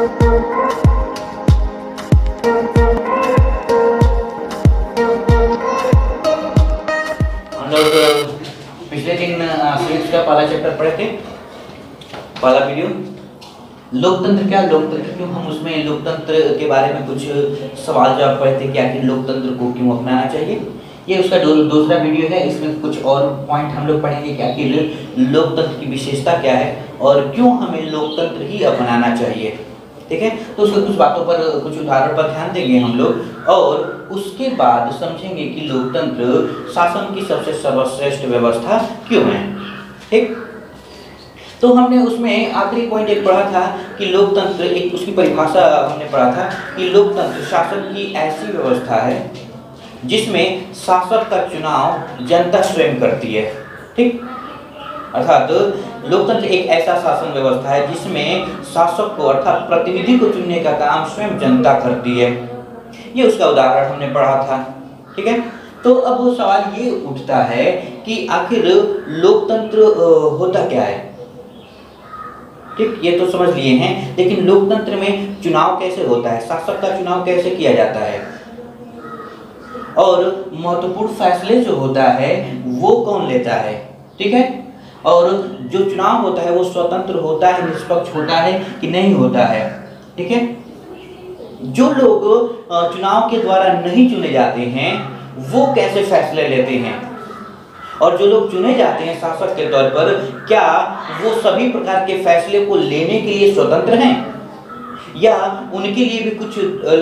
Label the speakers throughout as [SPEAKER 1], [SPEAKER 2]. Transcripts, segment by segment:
[SPEAKER 1] हम लोग पिछले दिन सिविक्स का पहला चैप्टर पढ़े थे, पहला वीडियो लोकतंत्र क्या, लोकतंत्र क्यों, हम उसमें लोकतंत्र के बारे में कुछ सवाल जवाब पढ़े थे कि आखिर लोकतंत्र को क्यों अपनाना चाहिए। ये उसका दूसरा वीडियो है, इसमें कुछ और पॉइंट हम लोग पढ़ेंगे कि आखिर लोकतंत्र की विशेषता क्या है और क्यों हमें लोकतंत्र ही अपनाना चाहिए। ठीक है, तो उसके कुछ बातों पर, कुछ उदाहरण पर ध्यान देंगे हम लोग और उसके बाद समझेंगे कि लोकतंत्र शासन की सबसे सर्वश्रेष्ठ व्यवस्था क्यों है। ठीक, तो हमने उसमें आखिरी पॉइंट एक पढ़ा था कि लोकतंत्र, एक उसकी परिभाषा हमने पढ़ा था कि लोकतंत्र शासन की ऐसी व्यवस्था है जिसमें शासक का चुनाव जनता स्वयं करती है। ठीक, अर्थात लोकतंत्र एक ऐसा शासन व्यवस्था है जिसमें शासक को अर्थात प्रतिनिधि को चुनने का काम स्वयं जनता करती है। ये उसका उदाहरण हमने पढ़ा था। ठीक है, तो अब वो सवाल ये उठता है कि आखिर लोकतंत्र होता क्या है। ठीक, ये तो समझ लिए हैं, लेकिन लोकतंत्र में चुनाव कैसे होता है, शासक का चुनाव कैसे किया जाता है और महत्वपूर्ण फैसले जो होता है वो कौन लेता है। ठीक है, और जो चुनाव होता है वो स्वतंत्र होता है, निष्पक्ष होता है कि नहीं होता है। ठीक है, जो लोग चुनाव के द्वारा नहीं चुने जाते हैं वो कैसे फैसले लेते हैं, और जो लोग चुने जाते हैं शासक के तौर पर, क्या वो सभी प्रकार के फैसले को लेने के लिए स्वतंत्र हैं या उनके लिए भी कुछ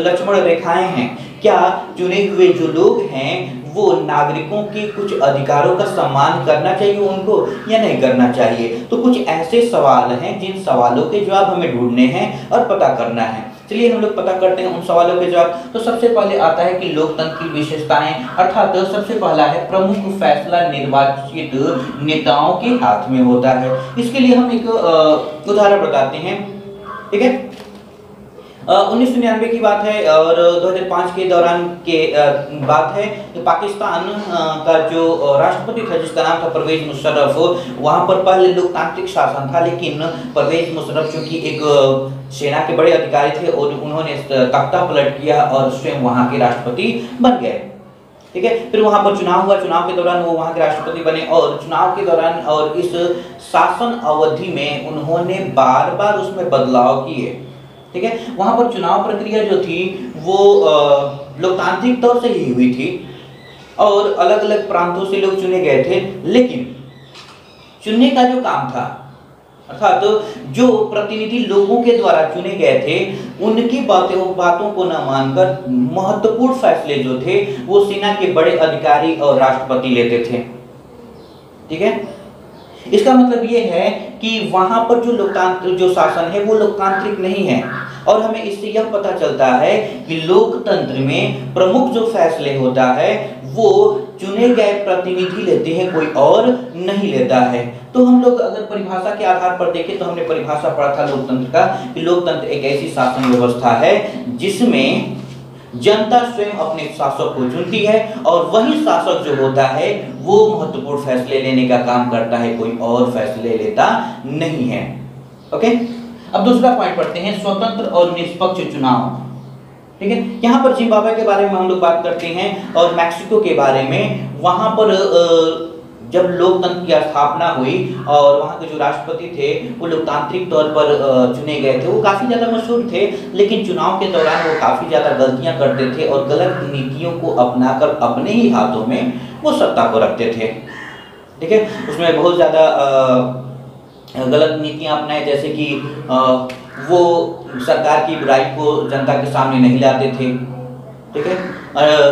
[SPEAKER 1] लक्ष्मण रेखाएं हैं। क्या चुने हुए जो लोग हैं वो नागरिकों के कुछ अधिकारों का सम्मान करना चाहिए उनको या नहीं करना चाहिए। तो कुछ ऐसे सवाल हैं जिन सवालों के जवाब हमें ढूंढने हैं और पता करना है। चलिए हम लोग पता करते हैं उन सवालों के जवाब। तो सबसे पहले आता है कि लोकतंत्र की विशेषताएं, अर्थात सबसे पहला है प्रमुख फैसला निर्वाचित नेताओं के हाथ में होता है। इसके लिए हम एक उदाहरण बताते हैं। ठीक है, 1999 की बात है और 2005 के दौरान के बात है। तो पाकिस्तान का जो राष्ट्रपति था जिसका नाम था परवेज मुशर्रफ, वहां पर पहले लोकतांत्रिक शासन था, लेकिन परवेज मुशर्रफ चूंकि एक सेना के बड़े अधिकारी थे और उन्होंने तख्ता पलट किया और स्वयं वहां के राष्ट्रपति बन गए। ठीक है, फिर वहां पर चुनाव हुआ, चुनाव के दौरान वो वहां के राष्ट्रपति बने और चुनाव के दौरान और इस शासन अवधि में उन्होंने बार बार उसमें बदलाव किए। ठीक है, वहां पर चुनाव प्रक्रिया जो थी वो लोकतांत्रिक तौर से ही हुई थी और अलग अलग प्रांतों से लोग चुने गए थे, लेकिन चुनने का जो काम था अर्थात जो प्रतिनिधि लोगों के द्वारा चुने गए थे उनकी बातों को न मानकर महत्वपूर्ण फैसले जो थे वो सेना के बड़े अधिकारी और राष्ट्रपति लेते थे। ठीक है, इसका मतलब ये है कि वहां पर जो लोकतांत्रिक जो शासन है वो लोकतांत्रिक नहीं है और हमें इससे यह पता चलता है कि लोकतंत्र में प्रमुख जो फैसले होता है वो चुने गए प्रतिनिधि लेते हैं, कोई और नहीं लेता है। तो हम लोग अगर परिभाषा के आधार पर देखें तो हमने परिभाषा पढ़ा था लोकतंत्र का कि लोकतंत्र एक ऐसी शासन व्यवस्था है जिसमें जनता स्वयं अपने शासक को चुनती है और वही शासक जो होता है वो महत्वपूर्ण फैसले लेने का काम करता है, कोई और फैसले लेता नहीं है। ओके, अब दूसरा पॉइंट पढ़ते हैं, स्वतंत्र और निष्पक्ष चुनाव। ठीक है, यहाँ पर जिम्बाब्वे के बारे में हम लोग बात करते हैं और मैक्सिको के बारे में। वहां पर जब लोकतंत्र की स्थापना हुई और वहाँ के जो राष्ट्रपति थे वो लोकतांत्रिक तौर पर चुने गए थे, वो काफ़ी ज़्यादा मशहूर थे, लेकिन चुनाव के दौरान वो काफ़ी ज़्यादा गलतियाँ करते थे और गलत नीतियों को अपनाकर अपने ही हाथों में वो सत्ता को रखते थे। ठीक है, उसमें बहुत ज़्यादा गलत नीतियाँ अपनाए, जैसे कि वो सरकार की बुराई को जनता के सामने नहीं लाते थे। ठीक है,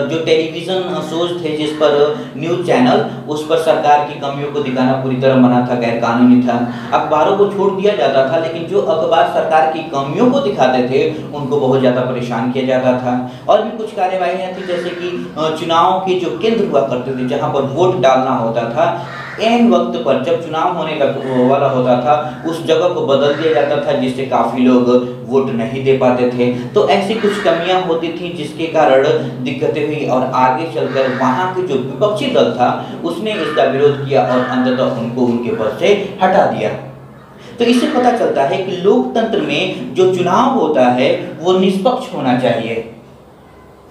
[SPEAKER 1] जो टेलीविज़न शोज थे जिस पर न्यूज़ चैनल, उस पर सरकार की कमियों को दिखाना पूरी तरह मना था, गैर कानूनी था। अखबारों को छोड़ दिया जाता था, लेकिन जो अखबार सरकार की कमियों को दिखाते थे उनको बहुत ज़्यादा परेशान किया जाता था। और भी कुछ कार्यवाहियाँ थी, जैसे कि चुनाव के जो केंद्र हुआ करते थे जहाँ पर वोट डालना होता था, एन वक्त पर जब चुनाव होने वाला होता था उस जगह को बदल दिया जाता था, जिससे काफ़ी लोग वोट नहीं दे पाते थे। तो ऐसी कुछ कमियां होती थी जिसके कारण दिक्कतें हुई और आगे चलकर वहां के जो विपक्षी दल था उसने इसका विरोध किया और अंततः उनको उनके पद से हटा दिया। तो इससे पता चलता है कि लोकतंत्र में जो चुनाव होता है वो निष्पक्ष होना चाहिए,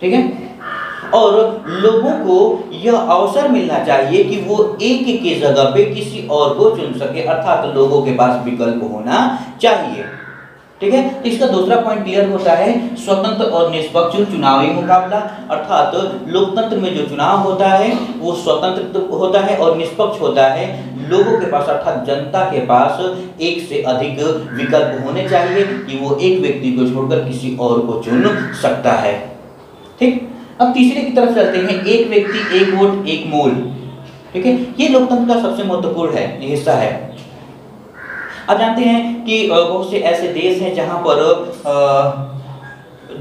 [SPEAKER 1] ठीक है, और लोगों को यह अवसर मिलना चाहिए कि वो एक की जगह पे किसी और को चुन सके, अर्थात लोगों के पास विकल्प होना चाहिए, ठीक है। तो इसका दूसरा पॉइंट क्लियर होता है, स्वतंत्र और निष्पक्ष चुनावी मुकाबला, अर्थात लोकतंत्र में जो चुनाव होता है वो स्वतंत्र होता है और निष्पक्ष होता है। लोगों के पास अर्थात जनता के पास एक से अधिक विकल्प होने चाहिए कि वो एक व्यक्ति को छोड़कर किसी और को चुन सकता है, ठीक। अब तीसरे की तरफ चलते हैं, एक व्यक्ति एक वोट एक मोल, ठीक है। ये लोकतंत्र का सबसे महत्वपूर्ण है हिस्सा है। आप जानते हैं कि बहुत से ऐसे देश हैं जहां पर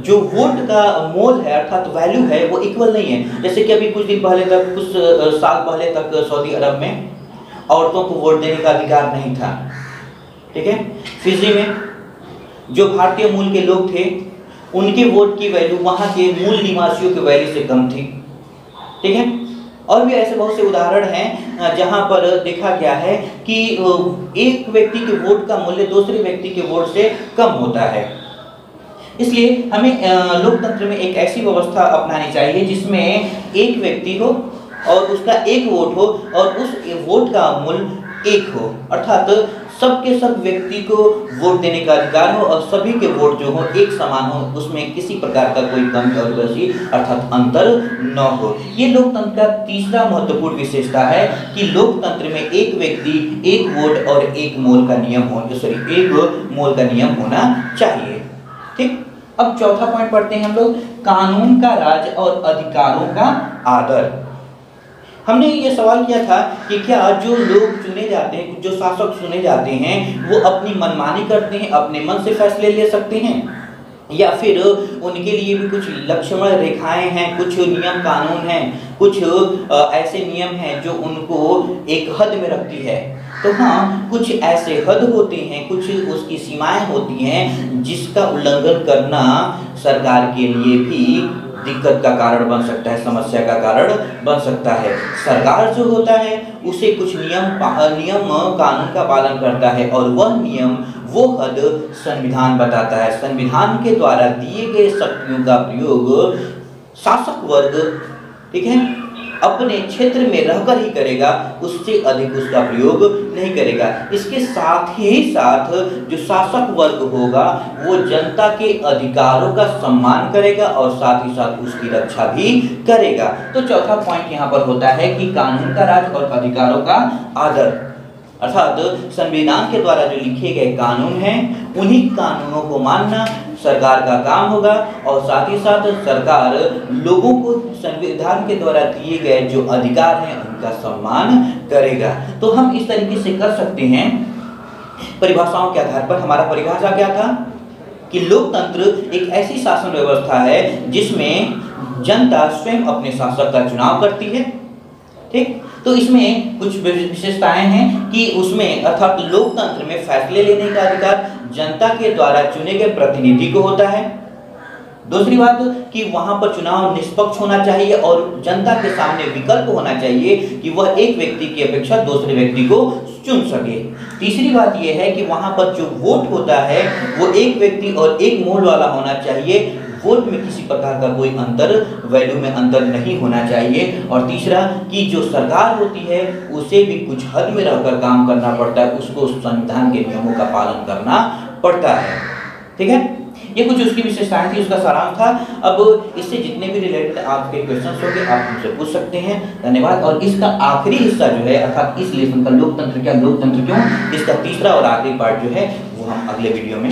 [SPEAKER 1] जो वोट का मोल है अर्थात वैल्यू है वो इक्वल नहीं है। जैसे कि अभी कुछ दिन पहले तक, कुछ साल पहले तक सऊदी अरब में औरतों को वोट देने का अधिकार नहीं था, ठीक है। फिजी में जो भारतीय मूल के लोग थे उनके वोट की वैल्यू वहां के मूल निवासियों की वैल्यू से कम थी, ठीक है। और भी ऐसे बहुत से उदाहरण हैं जहां पर देखा गया है कि एक व्यक्ति के वोट का मूल्य दूसरे व्यक्ति के वोट से कम होता है। इसलिए हमें लोकतंत्र में एक ऐसी व्यवस्था अपनानी चाहिए जिसमें एक व्यक्ति हो और उसका एक वोट हो और उस वोट का मूल्य एक हो, अर्थात सबके सब व्यक्ति को वोट देने का अधिकार हो और सभी के वोट जो हो एक समान हो, उसमें किसी प्रकार का कोई कमी और बेसी अर्थात अंतर न हो। ये लोकतंत्र का तीसरा महत्वपूर्ण विशेषता है कि लोकतंत्र में एक व्यक्ति एक वोट और एक मोल का नियम होना चाहिए, ठीक। अब चौथा पॉइंट पढ़ते हैं हम लोग, कानून का राज और अधिकारों का आदर। हमने ये सवाल किया था कि क्या जो लोग चुने जाते हैं, जो शासक चुने जाते हैं, वो अपनी मनमानी करते हैं, अपने मन से फैसले ले सकते हैं, या फिर उनके लिए भी कुछ लक्ष्मण रेखाएं हैं, कुछ नियम कानून हैं, कुछ ऐसे नियम हैं जो उनको एक हद में रखती है। तो हाँ, कुछ ऐसे हद होते हैं, कुछ उसकी सीमाएं होती हैं जिसका उल्लंघन करना सरकार के लिए भी दिक्कत का कारण बन सकता है, समस्या का कारण बन सकता है। सरकार जो होता है उसे कुछ नियम कानून का पालन करता है और वह नियम वो हद संविधान बताता है। संविधान के द्वारा दिए गए शक्तियों का प्रयोग शासक वर्ग, ठीक है, अपने क्षेत्र में रहकर ही करेगा, उससे अधिक उसका प्रयोग नहीं करेगा। इसके साथ ही साथ जो शासक वर्ग होगा वो जनता के अधिकारों का सम्मान करेगा और साथ ही साथ उसकी रक्षा भी करेगा। तो चौथा पॉइंट यहाँ पर होता है कि कानून का राज और अधिकारों का आदर, अर्थात संविधान के द्वारा जो लिखे गए कानून हैं उन्हीं कानूनों को मानना सरकार का काम होगा और साथ ही साथ सरकार लोगों को संविधान के द्वारा दिए गए जो अधिकार हैं उनका सम्मान करेगा। तो हम इस तरीके से कर सकते हैं। परिभाषाओं के आधार पर हमारा परिभाषा क्या था कि लोकतंत्र एक ऐसी शासन व्यवस्था है जिसमें जनता स्वयं अपने शासक का चुनाव करती है, ठीक। तो इसमें कुछ विशेषताएं हैं कि उसमें अर्थात लोकतंत्र में फैसले लेने का अधिकार जनता के द्वारा चुने गए प्रतिनिधि को होता है। दूसरी बात कि वहां पर चुनाव निष्पक्ष होना चाहिए और जनता के सामने विकल्प होना चाहिए कि वह एक व्यक्ति की अपेक्षा दूसरे व्यक्ति को चुन सके। तीसरी बात यह है कि वहां पर जो वोट होता है वो एक व्यक्ति और एक मोल वाला होना चाहिए, वोट में किसी प्रकार का कोई अंतर, वैल्यू में अंतर नहीं होना चाहिए। और तीसरा कि जो सरकार होती है उसे भी कुछ हद में रहकर काम करना पड़ता है, उसको संविधान के नियमों का पालन करना पड़ता है, ठीक है। ये कुछ उसकी विशेषताएं थी, उसका सारांश था। अब इससे जितने भी रिलेटेड आपके क्वेश्चंस होंगे आप हमसे पूछ सकते हैं। धन्यवाद। और इसका आखिरी हिस्सा जो है अर्थात इस लेसन का लोकतंत्र क्या, लोकतंत्र क्यों, इसका तीसरा और आखिरी पार्ट जो है वो हम अगले वीडियो में